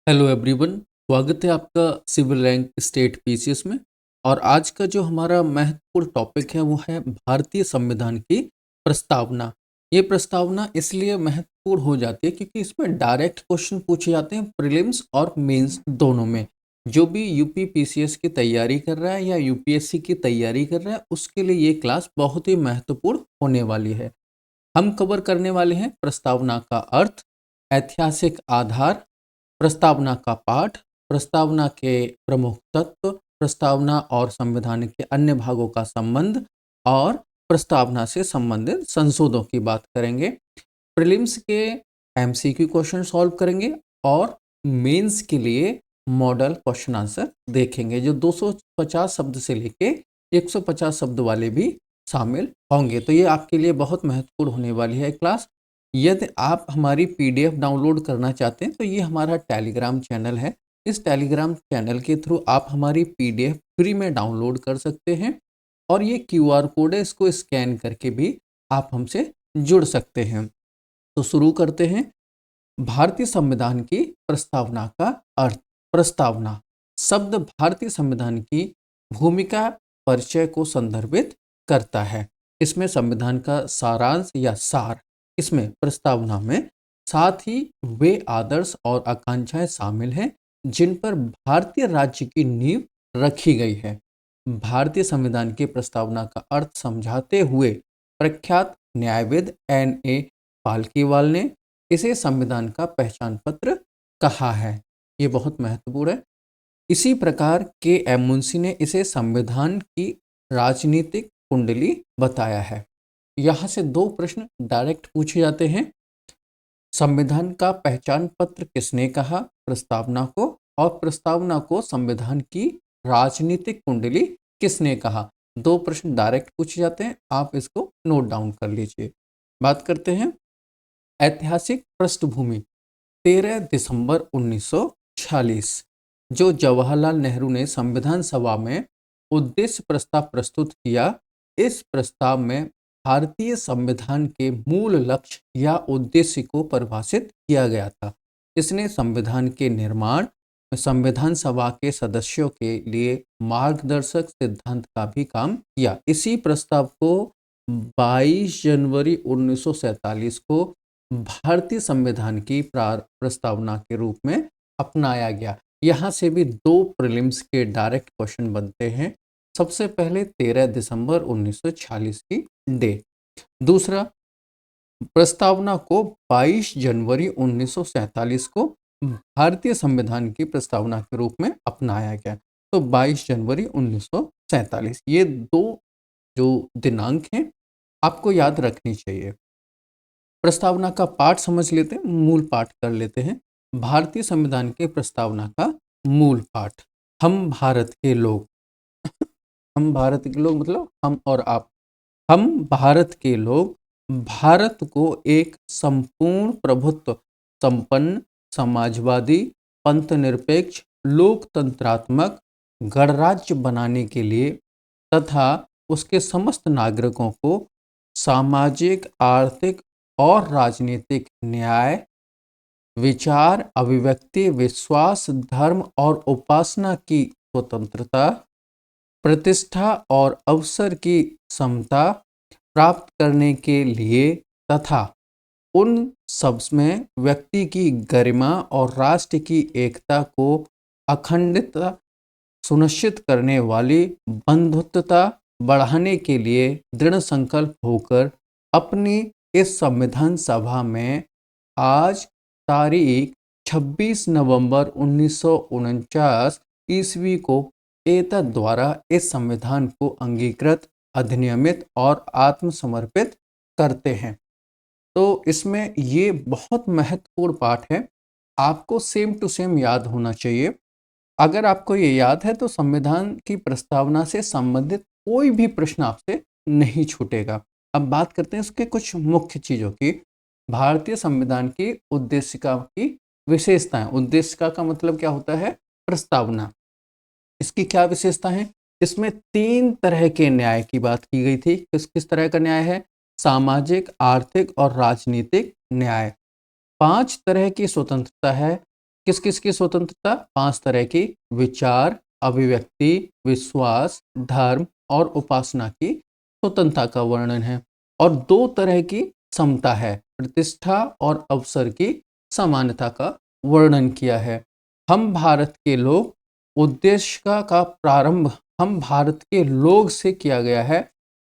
Hello everyone. स्वागत है आपका सिविल रैंक स्टेट पीसीएस में। और आज का जो हमारा महत्वपूर्ण टॉपिक है वो है भारतीय संविधान की प्रस्तावना। ये प्रस्तावना इसलिए महत्वपूर्ण हो जाती है क्योंकि इसमें डायरेक्ट क्वेश्चन पूछे जाते हैं प्रीलिम्स और मेंस दोनों में। जो भी यूपी पीसीएस की तैयारी कर रहा है या यूपीएससी की तैयारी कर रहा है उसके लिए ये क्लास बहुत ही महत्वपूर्ण होने वाली है। हम कवर करने वाले हैं प्रस्तावना का अर्थ, ऐतिहासिक आधार, प्रस्तावना का पाठ, प्रस्तावना के प्रमुख तत्व, प्रस्तावना और संविधान के अन्य भागों का संबंध और प्रस्तावना से संबंधित संशोधनों की बात करेंगे। प्रीलिम्स के एमसीक्यू क्वेश्चन सॉल्व करेंगे और मेंस के लिए मॉडल क्वेश्चन आंसर देखेंगे जो 250 शब्द से लेके 150 शब्द वाले भी शामिल होंगे। तो ये आपके लिए बहुत महत्वपूर्ण होने वाली है क्लास। यदि आप हमारी पीडीएफ डाउनलोड करना चाहते हैं तो ये हमारा टेलीग्राम चैनल है। इस टेलीग्राम चैनल के थ्रू आप हमारी पीडीएफ फ्री में डाउनलोड कर सकते हैं और ये क्यूआर कोड है, इसको स्कैन करके भी आप हमसे जुड़ सकते हैं। तो शुरू करते हैं। भारतीय संविधान की प्रस्तावना का अर्थ। प्रस्तावना शब्द भारतीय संविधान की भूमिका परिचय को संदर्भित करता है। इसमें संविधान का सारांश या सार, इसमें प्रस्तावना में साथ ही वे आदर्श और आकांक्षाएं शामिल हैं जिन पर भारतीय राज्य की नींव रखी गई है। भारतीय संविधान की प्रस्तावना का अर्थ समझाते हुए प्रख्यात न्यायविद N.A. पालकीवाल ने इसे संविधान का पहचान पत्र कहा है। ये बहुत महत्वपूर्ण है। इसी प्रकार के मुंशी ने इसे संविधान की राजनीतिक कुंडली बताया है। यहाँ से दो प्रश्न डायरेक्ट पूछे जाते हैं। संविधान का पहचान पत्र किसने कहा? प्रस्तावना को। और प्रस्तावना को संविधान की राजनीतिक कुंडली किसने कहा? दो प्रश्न डायरेक्ट पूछे जाते हैं, आप इसको नोट डाउन कर लीजिए। बात करते हैं ऐतिहासिक पृष्ठभूमि। 13 दिसंबर 1946 जो जवाहरलाल नेहरू ने संविधान सभा में उद्देश्य प्रस्ताव प्रस्तुत किया। इस प्रस्ताव में भारतीय संविधान के मूल लक्ष्य या उद्देश्य को परिभाषित किया गया था। इसने संविधान के निर्माण में संविधान सभा के सदस्यों के लिए मार्गदर्शक सिद्धांत का भी काम किया। इसी प्रस्ताव को 22 जनवरी 1947 को भारतीय संविधान की प्रस्तावना के रूप में अपनाया गया। यहाँ से भी दो प्रीलिम्स के डायरेक्ट क्वेश्चन बनते हैं। सबसे पहले 13 दिसंबर 1946 की डे। दूसरा, प्रस्तावना को 22 जनवरी 1947 को भारतीय संविधान की प्रस्तावना के रूप में अपनाया गया। तो 22 जनवरी 1947 ये दो जो दिनांक हैं आपको याद रखनी चाहिए। प्रस्तावना का पाठ समझ लेते हैं, मूल पाठ कर लेते हैं। भारतीय संविधान के प्रस्तावना का मूल पाठ। हम भारत के लोग हम भारत के लोग मतलब हम और आप। हम भारत के लोग भारत को एक संपूर्ण प्रभुत्व संपन्न समाजवादी पंथनिरपेक्ष लोकतंत्रात्मक गणराज्य बनाने के लिए तथा उसके समस्त नागरिकों को सामाजिक आर्थिक और राजनीतिक न्याय, विचार, अभिव्यक्ति, विश्वास, धर्म और उपासना की स्वतंत्रता, प्रतिष्ठा और अवसर की समता प्राप्त करने के लिए तथा उन सब में व्यक्ति की गरिमा और राष्ट्र की एकता को अखंडता सुनिश्चित करने वाली बंधुत्वता बढ़ाने के लिए दृढ़ संकल्प होकर अपनी इस संविधान सभा में आज तारीख 26 नवंबर 1949 ईस्वी को एतद द्वारा इस संविधान को अंगीकृत, अधिनियमित और आत्मसमर्पित करते हैं। तो इसमें ये बहुत महत्वपूर्ण पाठ है, आपको सेम टू सेम याद होना चाहिए। अगर आपको ये याद है तो संविधान की प्रस्तावना से संबंधित कोई भी प्रश्न आपसे नहीं छूटेगा। अब बात करते हैं इसके कुछ मुख्य चीज़ों की। भारतीय संविधान की उद्देशिका की विशेषताएं। उद्देशिका का मतलब क्या होता है? प्रस्तावना। इसकी क्या विशेषता है? इसमें 3 तरह के न्याय की बात की गई थी। किस किस तरह का न्याय है? सामाजिक, आर्थिक और राजनीतिक न्याय। 5 तरह की स्वतंत्रता है। किस किस की स्वतंत्रता? 5 तरह की: विचार, अभिव्यक्ति, विश्वास, धर्म और उपासना की स्वतंत्रता का वर्णन है। और 2 तरह की समता है: प्रतिष्ठा और अवसर की समानता का वर्णन किया है। हम भारत के लोग उद्देश्य का प्रारंभ हम भारत के लोग से किया गया है।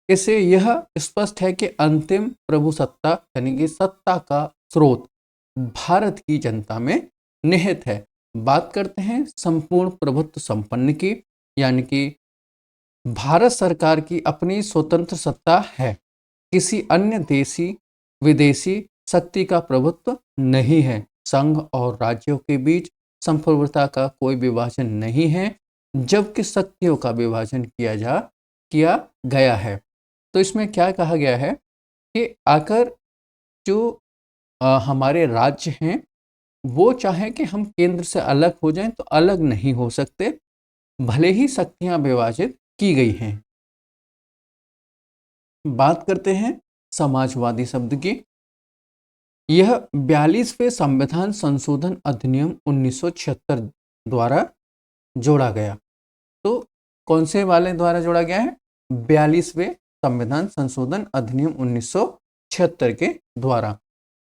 इससे यह स्पष्ट है कि अंतिम प्रभु सत्ता यानी कि सत्ता का स्रोत भारत की जनता में निहित है। बात करते हैं संपूर्ण प्रभुत्व संपन्न की, यानी कि भारत सरकार की अपनी स्वतंत्र सत्ता है। किसी अन्य देशी विदेशी शक्ति का प्रभुत्व नहीं है। संघ और राज्यों के बीच संप्रभुता का कोई विभाजन नहीं है, जबकि शक्तियों का विभाजन किया गया है। तो इसमें क्या कहा गया है कि आकर जो हमारे राज्य हैं वो चाहे कि हम केंद्र से अलग हो जाएं तो अलग नहीं हो सकते, भले ही शक्तियां विभाजित की गई हैं। बात करते हैं समाजवादी शब्द की। यह 42वें संविधान संशोधन अधिनियम 1976 द्वारा जोड़ा गया। तो कौन से वाले द्वारा जोड़ा गया है? 42वें संविधान संशोधन अधिनियम 1976 के द्वारा,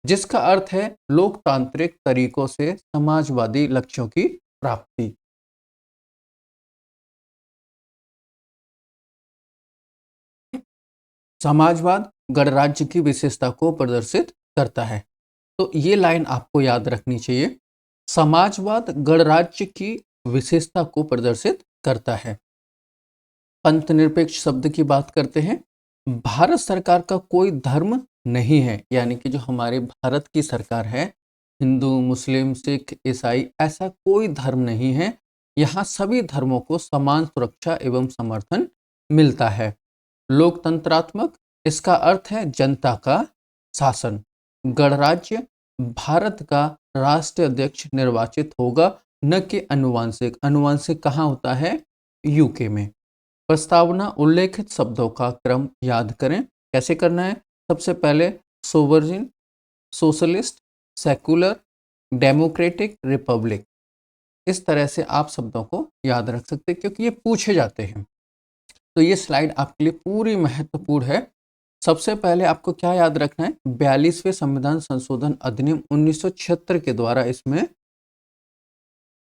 जिसका अर्थ है लोकतांत्रिक तरीकों से समाजवादी लक्ष्यों की प्राप्ति। समाजवाद गणराज्य की विशेषता को प्रदर्शित करता है। तो ये लाइन आपको याद रखनी चाहिए। समाजवाद गणराज्य की विशेषता को प्रदर्शित करता है। पंथनिरपेक्ष शब्द की बात करते हैं। भारत सरकार का कोई धर्म नहीं है, यानी कि जो हमारे भारत की सरकार है, हिंदू, मुस्लिम, सिख, ईसाई, ऐसा कोई धर्म नहीं है। यहाँ सभी धर्मों को समान सुरक्षा एवं समर्थन मिलता है। लोकतंत्रात्मक, इसका अर्थ है जनता का शासन। गणराज्य, भारत का राष्ट्रीय अध्यक्ष निर्वाचित होगा, न कि अनुवांशिक। अनुवांशिक कहाँ होता है? यूके में। प्रस्तावना, उल्लेखित शब्दों का क्रम याद करें। कैसे करना है? सबसे पहले सोवरजिन, सोशलिस्ट, सेकुलर, डेमोक्रेटिक, रिपब्लिक। इस तरह से आप शब्दों को याद रख सकते हैं क्योंकि ये पूछे जाते हैं। तो ये स्लाइड आपके लिए पूरी महत्वपूर्ण है। सबसे पहले आपको क्या याद रखना है? 42वें संविधान संशोधन अधिनियम 1976 के द्वारा इसमें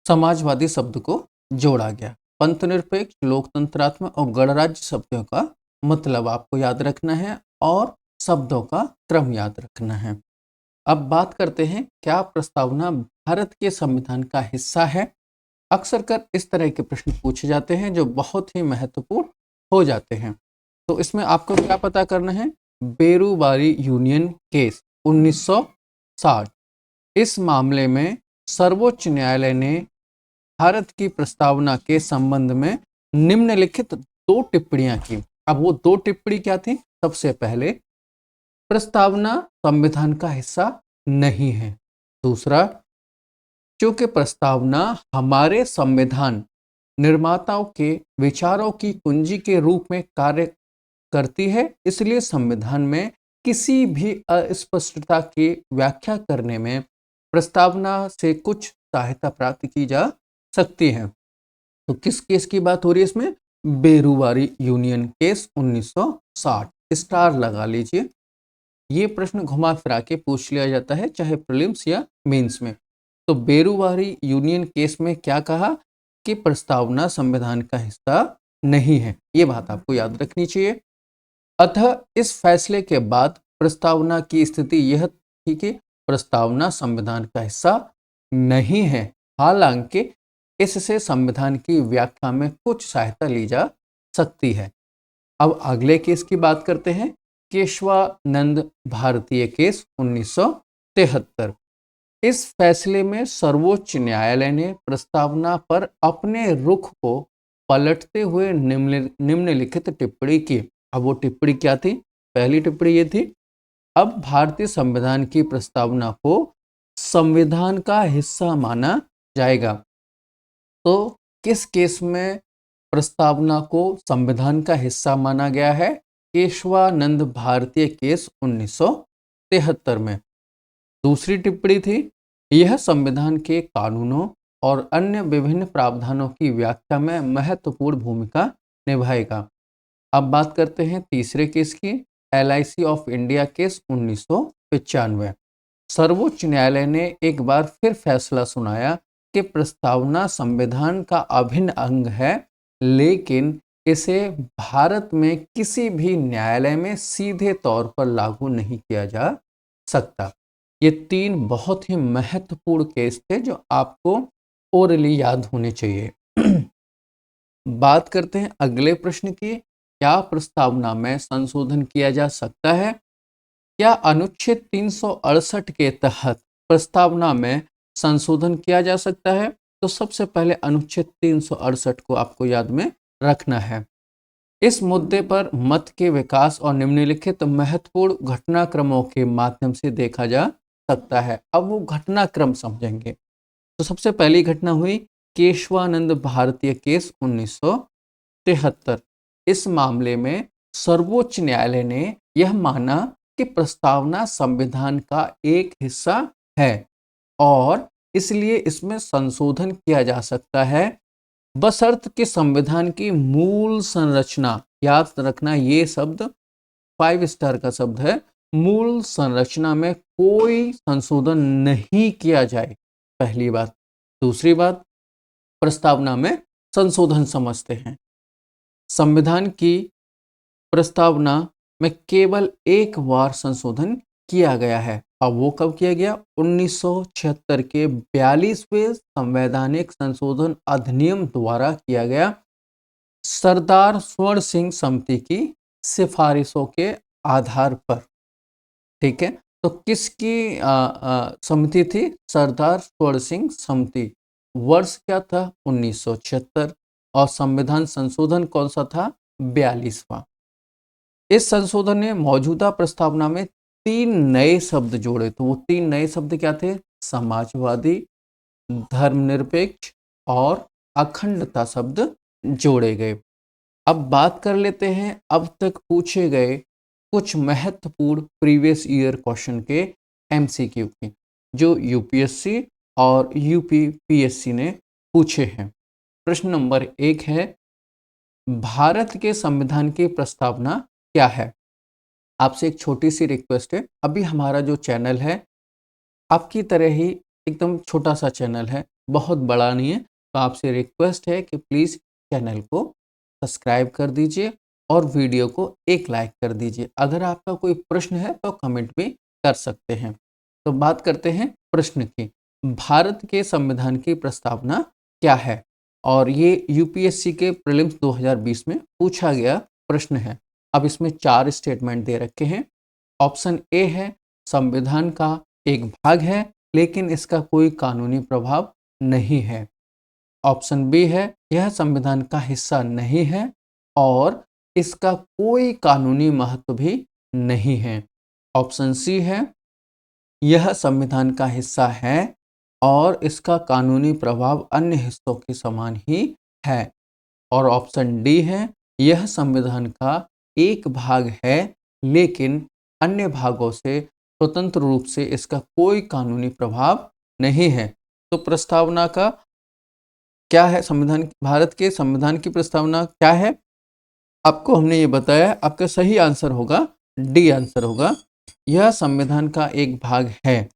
समाजवादी शब्द को जोड़ा गया। पंथनिरपेक्ष, लोकतंत्रात्मक और गणराज्य शब्दों का मतलब आपको याद रखना है और शब्दों का क्रम याद रखना है। अब बात करते हैं, क्या प्रस्तावना भारत के संविधान का हिस्सा है? अक्सर कर इस तरह के प्रश्न पूछे जाते हैं जो बहुत ही महत्वपूर्ण हो जाते हैं। तो इसमें आपको क्या पता करना है? Berubari union case 1960। इस मामले में सर्वोच्च न्यायालय ने भारत की प्रस्तावना के संबंध में निम्नलिखित 2 टिप्पणियां की। अब वो 2 टिप्पणी क्या थी? सबसे पहले, प्रस्तावना संविधान का हिस्सा नहीं है। दूसरा, चूंकि प्रस्तावना हमारे संविधान निर्माताओं के विचारों की कुंजी के रूप में कार्य करती है, इसलिए संविधान में किसी भी अस्पष्टता की व्याख्या करने में प्रस्तावना से कुछ सहायता प्राप्त की जा सकती है। तो किस केस की बात हो रही है इसमें? बेरूवारी यूनियन केस 1960। स्टार लगा लीजिए। ये प्रश्न घुमा फिरा के पूछ लिया जाता है, चाहे प्रीलिम्स या मेंस में। तो बेरूवारी यूनियन केस में क्या कहा कि प्रस्तावना संविधान का हिस्सा नहीं है। ये बात आपको याद रखनी चाहिए। अतः इस फैसले के बाद प्रस्तावना की स्थिति यह थी कि प्रस्तावना संविधान का हिस्सा नहीं है, हालांकि इससे संविधान की व्याख्या में कुछ सहायता ली जा सकती है। अब अगले केस की बात करते हैं, केशवानंद भारतीय केस 1973। इस फैसले में सर्वोच्च न्यायालय ने प्रस्तावना पर अपने रुख को पलटते हुए निम्नलिखित टिप्पणी की। अब वो टिप्पणी क्या थी? पहली टिप्पणी ये थी, अब भारतीय संविधान की प्रस्तावना को संविधान का हिस्सा माना जाएगा। तो किस केस में प्रस्तावना को संविधान का हिस्सा माना गया है? केशवानंद भारतीय केस 1973 में। दूसरी टिप्पणी थी, यह संविधान के कानूनों और अन्य विभिन्न प्रावधानों की व्याख्या में महत्वपूर्ण भूमिका निभाएगा। अब बात करते हैं तीसरे केस की, LIC ऑफ इंडिया केस 1995। सर्वोच्च न्यायालय ने एक बार फिर फैसला सुनाया कि प्रस्तावना संविधान का अभिन्न अंग है, लेकिन इसे भारत में किसी भी न्यायालय में सीधे तौर पर लागू नहीं किया जा सकता। ये तीन बहुत ही महत्वपूर्ण केस थे जो आपको ओरली याद होने चाहिए। बात करते हैं अगले प्रश्न की, क्या प्रस्तावना में संशोधन किया जा सकता है? क्या अनुच्छेद 368 के तहत प्रस्तावना में संशोधन किया जा सकता है? तो सबसे पहले अनुच्छेद 368 को आपको याद में रखना है। इस मुद्दे पर मत के विकास और निम्नलिखित महत्वपूर्ण घटनाक्रमों के माध्यम से देखा जा सकता है। अब वो घटनाक्रम समझेंगे। तो सबसे पहली घटना हुई केशवानंद भारतीय केस 1973। इस मामले में सर्वोच्च न्यायालय ने यह माना कि प्रस्तावना संविधान का एक हिस्सा है और इसलिए इसमें संशोधन किया जा सकता है, बशर्ते कि संविधान की मूल संरचना, याद रखना ये शब्द 5 स्टार का शब्द है, मूल संरचना में कोई संशोधन नहीं किया जाए, पहली बात। दूसरी बात, प्रस्तावना में संशोधन समझते हैं। संविधान की प्रस्तावना में केवल एक बार संशोधन किया गया है। अब वो कब किया गया? 1976 के 42वें संवैधानिक संशोधन अधिनियम द्वारा किया गया, सरदार स्वर्ण सिंह समिति की सिफारिशों के आधार पर। ठीक है, तो किसकी समिति थी? सरदार स्वर्ण सिंह समिति। वर्ष क्या था? 1976। और संविधान संशोधन कौन सा था? 42वां। इस संशोधन ने मौजूदा प्रस्तावना में 3 नए शब्द जोड़े। तो वो 3 नए शब्द क्या थे? समाजवादी, धर्मनिरपेक्ष और अखंडता शब्द जोड़े गए। अब बात कर लेते हैं अब तक पूछे गए कुछ महत्वपूर्ण प्रीवियस ईयर क्वेश्चन के MCQ की, जो UPSC और UPPSC ने पूछे हैं। प्रश्न नंबर 1 है, भारत के संविधान की प्रस्तावना क्या है? आपसे एक छोटी सी रिक्वेस्ट है, अभी हमारा जो चैनल है आपकी तरह ही एकदम छोटा सा चैनल है, बहुत बड़ा नहीं है, तो आपसे रिक्वेस्ट है कि प्लीज़ चैनल को सब्सक्राइब कर दीजिए और वीडियो को एक लाइक कर दीजिए। अगर आपका कोई प्रश्न है तो कमेंट भी कर सकते हैं। तो बात करते हैं प्रश्न की, भारत के संविधान की प्रस्तावना क्या है? और ये UPSC के प्रीलिम्स 2020 में पूछा गया प्रश्न है। अब इसमें 4 स्टेटमेंट दे रखे हैं। ऑप्शन ए है, संविधान का एक भाग है लेकिन इसका कोई कानूनी प्रभाव नहीं है। ऑप्शन बी है, यह संविधान का हिस्सा नहीं है और इसका कोई कानूनी महत्व भी नहीं है। ऑप्शन सी है, यह संविधान का हिस्सा है और इसका कानूनी प्रभाव अन्य हिस्सों के समान ही है। और ऑप्शन डी है, यह संविधान का एक भाग है लेकिन अन्य भागों से स्वतंत्र रूप से इसका कोई कानूनी प्रभाव नहीं है। तो प्रस्तावना का क्या है? संविधान, भारत के संविधान की प्रस्तावना क्या है? आपको हमने ये बताया, आपका सही आंसर होगा डी आंसर होगा। यह संविधान का एक भाग है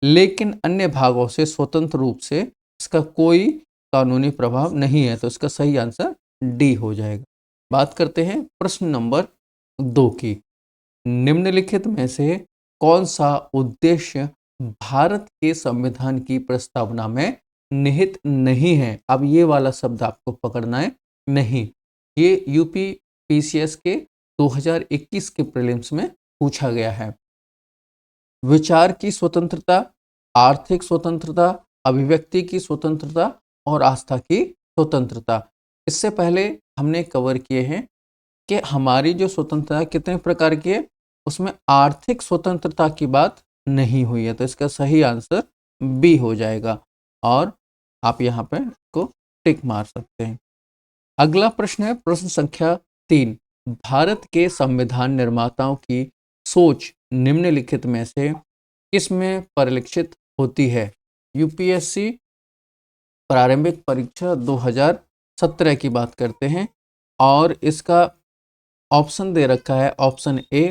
लेकिन अन्य भागों से स्वतंत्र रूप से इसका कोई कानूनी प्रभाव नहीं है, तो इसका सही आंसर डी हो जाएगा। बात करते हैं प्रश्न नंबर 2 की, निम्नलिखित में से कौन सा उद्देश्य भारत के संविधान की प्रस्तावना में निहित नहीं है? अब ये वाला शब्द आपको पकड़ना है, नहीं। ये UPPCS के 2021 के प्रीलिम्स में पूछा गया है। विचार की स्वतंत्रता, आर्थिक स्वतंत्रता, अभिव्यक्ति की स्वतंत्रता और आस्था की स्वतंत्रता। इससे पहले हमने कवर किए हैं कि हमारी जो स्वतंत्रता है कितने प्रकार की है, उसमें आर्थिक स्वतंत्रता की बात नहीं हुई है, तो इसका सही आंसर बी हो जाएगा और आप यहाँ पे इसको टिक मार सकते हैं। अगला प्रश्न है प्रश्न संख्या 3, भारत के संविधान निर्माताओं की सोच निम्नलिखित में से किसमें परिलक्षित होती है? यूपीएससी प्रारंभिक परीक्षा 2017 की बात करते हैं और इसका ऑप्शन दे रखा है। ऑप्शन ए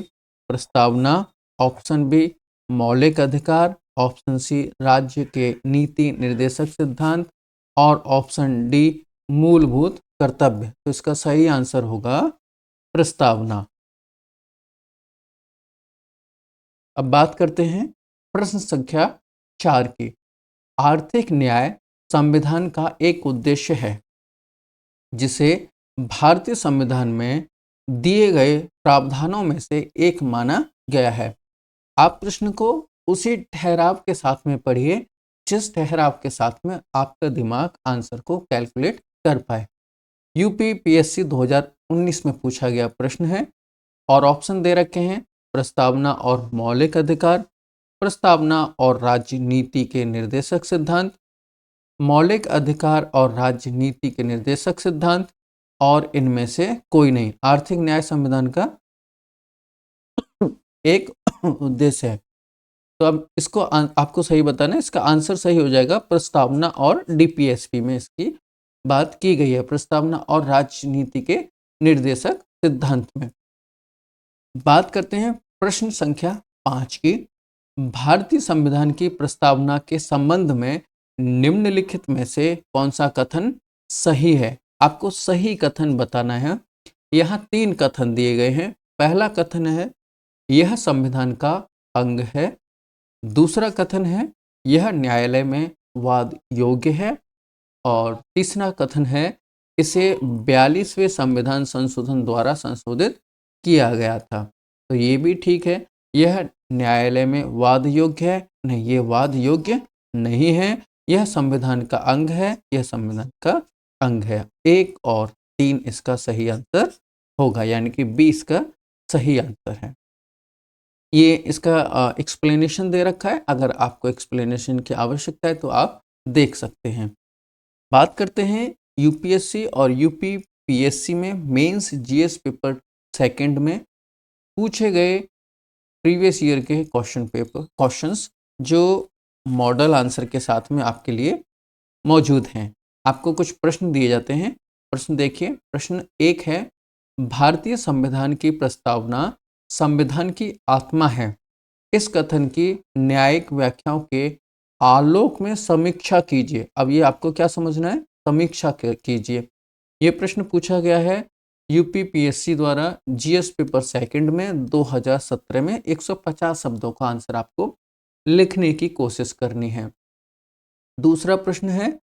प्रस्तावना, ऑप्शन बी मौलिक अधिकार, ऑप्शन सी राज्य के नीति निर्देशक सिद्धांत और ऑप्शन डी मूलभूत कर्तव्य। तो इसका सही आंसर होगा प्रस्तावना। अब बात करते हैं प्रश्न संख्या 4 की। आर्थिक न्याय संविधान का एक उद्देश्य है जिसे भारतीय संविधान में दिए गए प्रावधानों में से एक माना गया है। आप प्रश्न को उसी ठहराव के साथ में पढ़िए जिस ठहराव के साथ में आपका दिमाग आंसर को कैलकुलेट कर पाए। यूपीपीएससी 2019 में पूछा गया प्रश्न है और ऑप्शन दे रखे हैं प्रस्तावना और मौलिक अधिकार, प्रस्तावना और राजनीति के निर्देशक सिद्धांत, मौलिक अधिकार और राजनीति के निर्देशक सिद्धांत और इनमें से कोई नहीं। आर्थिक न्याय संविधान का एक उद्देश्य है। तो अब इसको आपको सही बताना है। इसका आंसर सही हो जाएगा प्रस्तावना और डीपीएसपी में इसकी बात की गई है, प्रस्तावना और राजनीति के निर्देशक सिद्धांत में। बात करते हैं प्रश्न संख्या 5 की। भारतीय संविधान की प्रस्तावना के संबंध में निम्नलिखित में से कौन सा कथन सही है? आपको सही कथन बताना है। यहाँ 3 कथन दिए गए हैं। पहला कथन है यह संविधान का अंग है। दूसरा कथन है यह न्यायालय में वाद योग्य है। और तीसरा कथन है इसे 42वें संविधान संशोधन द्वारा संशोधित किया गया था। तो ये भी ठीक है। यह न्यायालय में वाद योग्य है, नहीं ये वाद योग्य नहीं है। यह संविधान का अंग है, यह संविधान का अंग है। 1 और 3 इसका सही आंसर होगा, यानी कि 20 का सही आंसर है। ये इसका एक्सप्लेनेशन दे रखा है। अगर आपको एक्सप्लेनेशन की आवश्यकता है तो आप देख सकते हैं। बात करते हैं यूपीएससी और यूपीपीएससी में मेंस जीएस पेपर सेकंड में पूछे गए प्रीवियस ईयर के क्वेश्चंस जो मॉडल आंसर के साथ में आपके लिए मौजूद हैं। आपको कुछ प्रश्न दिए जाते हैं। प्रश्न देखिए। प्रश्न 1 है भारतीय संविधान की प्रस्तावना संविधान की आत्मा है। इस कथन की न्यायिक व्याख्याओं के आलोक में समीक्षा कीजिए। अब ये आपको क्या समझना है? समीक्षा कीजिए। ये प्रश्न पूछा गया है यूपीपीएससी द्वारा जीएस पेपर सेकंड में 2017 में। 150 शब्दों का आंसर आपको लिखने की कोशिश करनी है। दूसरा प्रश्न है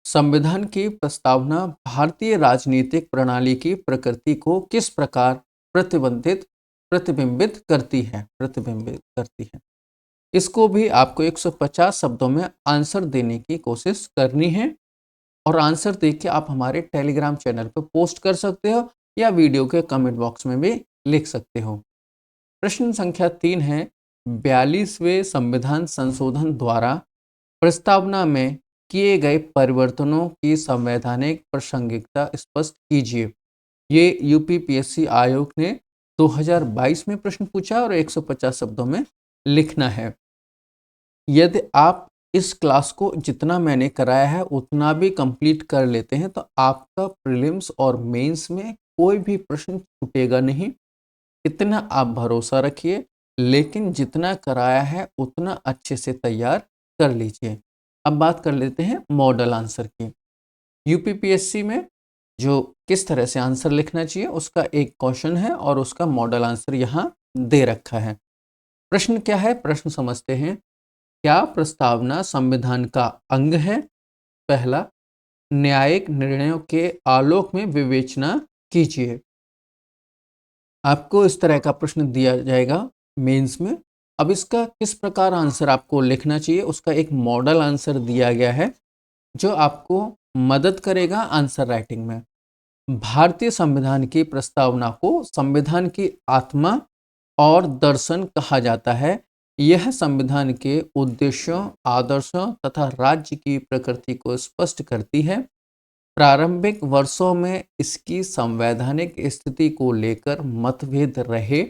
संविधान की प्रस्तावना भारतीय राजनीतिक प्रणाली की प्रकृति को किस प्रकार प्रतिबिंबित करती है। इसको भी आपको 150 शब्दों में आंसर देने की कोशिश करनी है और आंसर देख के आप हमारे टेलीग्राम चैनल पर पोस्ट कर सकते हो या वीडियो के कमेंट बॉक्स में भी लिख सकते हो। प्रश्न संख्या 3 है 42वें संविधान संशोधन द्वारा प्रस्तावना में किए गए परिवर्तनों की संवैधानिक प्रासंगिकता स्पष्ट कीजिए। ये यूपीपीएससी आयोग ने 2022 में प्रश्न पूछा और 150 शब्दों में लिखना है। यदि आप इस क्लास को जितना मैंने कराया है उतना भी कंप्लीट कर लेते हैं तो आपका प्रीलिम्स और मेंस में कोई भी प्रश्न छूटेगा नहीं। इतना आप भरोसा रखिए, लेकिन जितना कराया है उतना अच्छे से तैयार कर लीजिए। अब बात कर लेते हैं मॉडल आंसर की। यूपीपीएससी में जो किस तरह से आंसर लिखना चाहिए उसका एक क्वेश्चन है और उसका मॉडल आंसर यहाँ दे रखा है। प्रश्न क्या है? प्रश्न समझते हैं। क्या प्रस्तावना संविधान का अंग है? पहला, न्यायिक निर्णयों के आलोक में विवेचना कीजिए। आपको इस तरह का प्रश्न दिया जाएगा मेंस में। अब इसका किस प्रकार आंसर आपको लिखना चाहिए उसका एक मॉडल आंसर दिया गया है जो आपको मदद करेगा आंसर राइटिंग में। भारतीय संविधान की प्रस्तावना को संविधान की आत्मा और दर्शन कहा जाता है। यह संविधान के उद्देश्यों, आदर्शों तथा राज्य की प्रकृति को स्पष्ट करती है। प्रारंभिक वर्षों में इसकी संवैधानिक स्थिति को लेकर मतभेद रहे,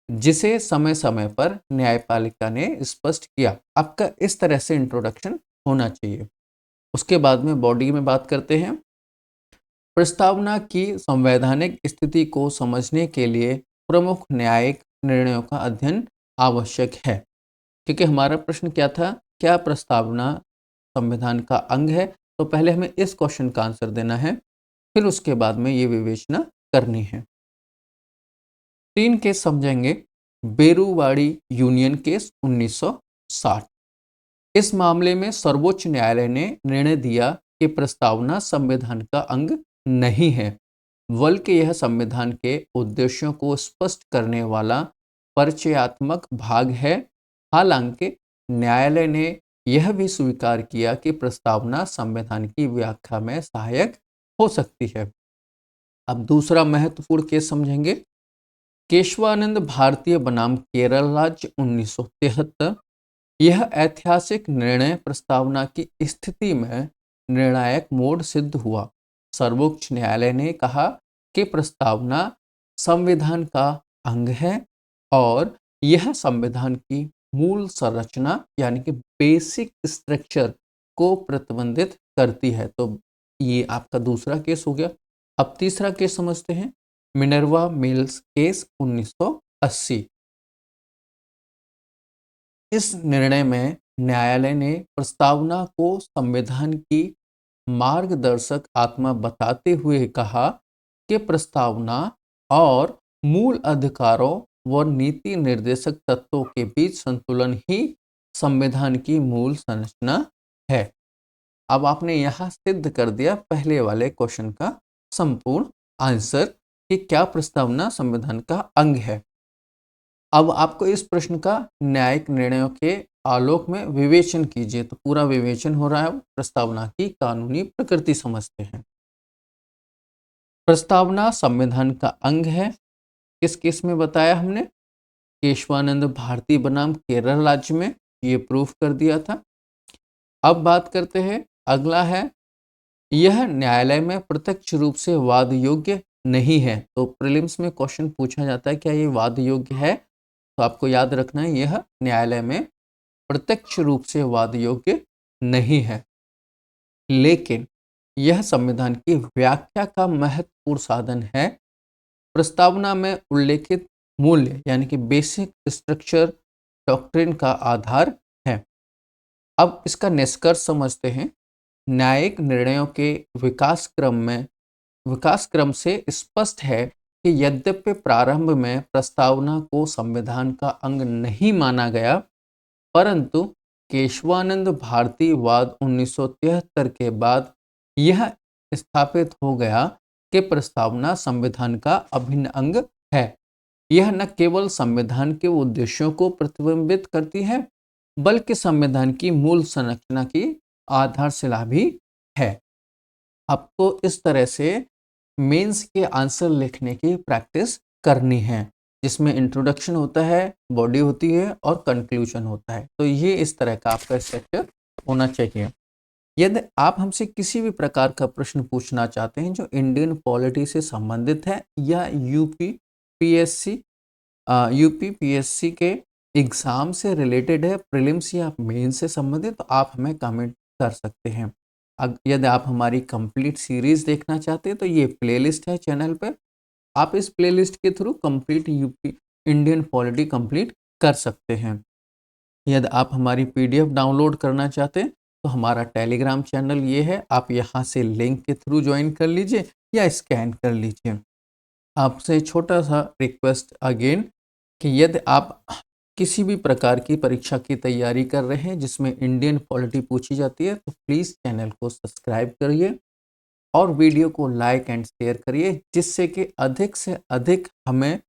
जिसे समय समय पर न्यायपालिका ने स्पष्ट किया। आपका इस तरह से इंट्रोडक्शन होना चाहिए। उसके बाद में बॉडी में बात करते हैं। प्रस्तावना की संवैधानिक स्थिति को समझने के लिए प्रमुख न्यायिक निर्णयों का अध्ययन आवश्यक है। क्योंकि हमारा प्रश्न क्या था, क्या प्रस्तावना संविधान का अंग है? तो पहले हमें इस क्वेश्चन का आंसर देना है, फिर उसके बाद में ये विवेचना करनी है। 3 केस समझेंगे। बेरुवाड़ी यूनियन केस 1960। इस मामले में सर्वोच्च न्यायालय ने निर्णय दिया कि प्रस्तावना संविधान का अंग नहीं है, बल्कि यह संविधान के उद्देश्यों को स्पष्ट करने वाला परिचयात्मक भाग है। हालांकि न्यायालय ने यह भी स्वीकार किया कि प्रस्तावना संविधान की व्याख्या में सहायक हो सकती है। अब दूसरा महत्वपूर्ण केस समझेंगे। केशवानंद भारतीय बनाम केरल राज्य 1973। यह ऐतिहासिक निर्णय प्रस्तावना की स्थिति में निर्णायक मोड़ सिद्ध हुआ। सर्वोच्च न्यायालय ने कहा कि प्रस्तावना संविधान का अंग है और यह संविधान की मूल संरचना यानी कि बेसिक स्ट्रक्चर को प्रतिबंधित करती है। तो ये आपका दूसरा केस हो गया। अब तीसरा केस समझते हैं। Minerva mills case 1980। इस निर्णय में न्यायालय ने प्रस्तावना को संविधान की मार्गदर्शक आत्मा बताते हुए कहा कि प्रस्तावना और मूल अधिकारों व नीति निर्देशक तत्वों के बीच संतुलन ही संविधान की मूल संरचना है। अब आपने यहाँ सिद्ध कर दिया पहले वाले क्वेश्चन का संपूर्ण आंसर कि क्या प्रस्तावना संविधान का अंग है। अब आपको इस प्रश्न का न्यायिक निर्णयों के आलोक में विवेचन कीजिए। तो पूरा विवेचन हो रहा है। प्रस्तावना की कानूनी प्रकृति समझते हैं। प्रस्तावना संविधान का अंग है। किस केस में बताया हमने? केशवानंद भारती बनाम केरल राज्य में ये प्रूफ कर दिया था। अब बात करते हैं, अगला है, यह न्यायालय में प्रत्यक्ष रूप से वाद योग्य नहीं है। तो प्रीलिम्स में क्वेश्चन पूछा जाता है क्या ये वाद योग्य है? तो आपको याद रखना है यह न्यायालय में प्रत्यक्ष रूप से वाद योग्य नहीं है, लेकिन यह संविधान की व्याख्या का महत्वपूर्ण साधन है। प्रस्तावना में उल्लेखित मूल्य यानी कि बेसिक स्ट्रक्चर डॉक्ट्रिन का आधार है। अब इसका निष्कर्ष समझते हैं। न्यायिक निर्णयों के विकास क्रम से स्पष्ट है कि यद्यपि प्रारंभ में प्रस्तावना को संविधान का अंग नहीं माना गया, परंतु केशवानंद भारती वाद 1973 के बाद यह स्थापित हो गया कि प्रस्तावना संविधान का अभिन्न अंग है। यह न केवल संविधान के उद्देश्यों को प्रतिबिंबित करती है, बल्कि संविधान की मूल संरचना की आधारशिला भी है। आपको इस तरह से मेंस के आंसर लिखने की प्रैक्टिस करनी है, जिसमें इंट्रोडक्शन होता है, बॉडी होती है और कंक्लूजन होता है। तो ये इस तरह का आपका स्ट्रक्चर होना चाहिए। यदि आप हमसे किसी भी प्रकार का प्रश्न पूछना चाहते हैं जो इंडियन पॉलिटी से संबंधित है या यूपी पीएससी के एग्ज़ाम से रिलेटेड है, प्रीलिम्स या मेंस से संबंधित, तो आप हमें कमेंट कर सकते हैं। यदि आप हमारी कंप्लीट सीरीज़ देखना चाहते हैं तो ये प्लेलिस्ट है चैनल पे। आप इस प्लेलिस्ट के through complete UP Indian polity complete कर सकते हैं। यदि आप हमारी पीडीएफ डाउनलोड करना चाहते हैं तो हमारा टेलीग्राम चैनल ये है, आप यहाँ से लिंक के थ्रू ज्वाइन कर लीजिए या स्कैन कर लीजिए। आपसे छोटा सा रिक्वेस्ट अगेन कि यदि आप किसी भी प्रकार की परीक्षा की तैयारी कर रहे हैं जिसमें इंडियन पॉलिटी पूछी जाती है, तो प्लीज़ चैनल को सब्सक्राइब करिए और वीडियो को लाइक एंड शेयर करिए, जिससे कि अधिक से अधिक हमें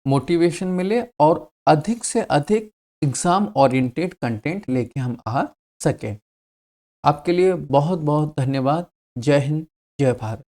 मोटिवेशन मिले और अधिक से अधिक एग्ज़ाम ओरिएंटेड कंटेंट लेके हम आ सकें। आपके लिए बहुत बहुत धन्यवाद। जय हिंद, जय भारत।